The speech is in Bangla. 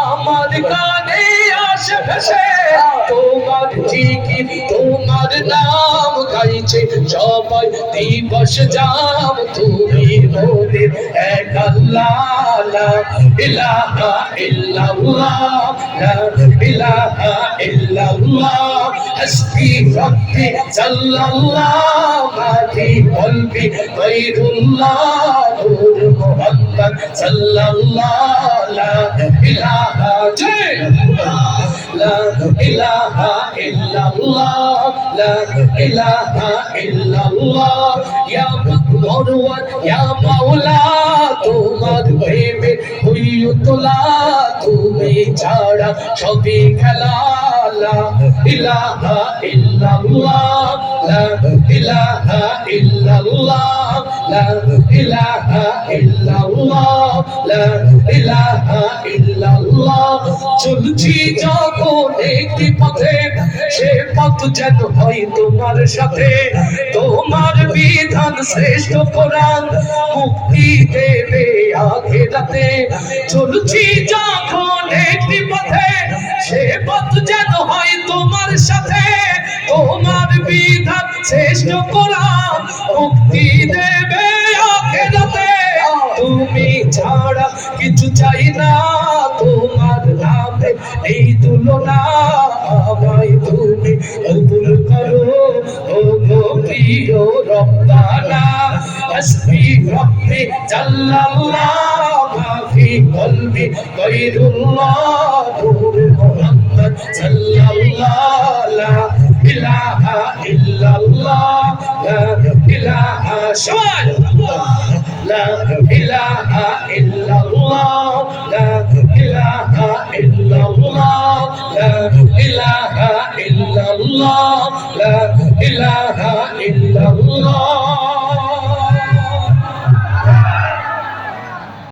আমার কানে আসে ভেসে তোমার জিকির তোমার নাম গাইছে সবাই দিবস জাম তুমি মোদের এক আল্লাহ লা ইলাহা ইল্লাল্লাহ লা ইলাহা ইল্লাল্লাহ হাসবি রাব্বি জাল্লাল্লাহ মাফি কলবি গায়রুল্লাহ নূর মুহাম্মদ সাল্লাল্লাহ লা ইলাহা লা ইলাহা ইল্লাল্লাহ লা ইলাহা ইল্লাল্লাহ ইয়া মাওলা ইয়া মাওলা তোমার প্রেমে হইও তোলা তুমি ছাড়া সবই খেলা লা ইলাহা ইল্লাল্লাহ লা ইলাহা ইল্লাল্লাহ লা ইলাহা ইল্লাল্লাহ লা ইলাহা ইল্লাল্লাহ চলছি যখন একটি পথে সে পথ যেন হয় তোমার সাথে তোমার বিধান শ্রেষ্ঠ কোরআন মুক্তি দেবে আখিরাতে চলছি যখন একটি পথে সে পথ যেন হয় তোমার সাথে তোমার বিধান শ্রেষ্ঠ কোরআন মুক্তি দেবে আখিরাতে তুমি ছাড়া কিছু চাই না তোমার নামে এই তুলনা আমায় তুমি কবুল করো ও গো প্রিয় রব্বানা হাসবি রাব্বি জাল্লাল্লাহ মাফি কলবি গায়রুল্লাহ নূর মুহাম্মদ সাল্লাল্লাহ লা ইলাহা ইল্লাল্লাহ লা ইলাহা لا إله إلا الله لا إله إلا الله لا إله إلا الله لا إله إلا الله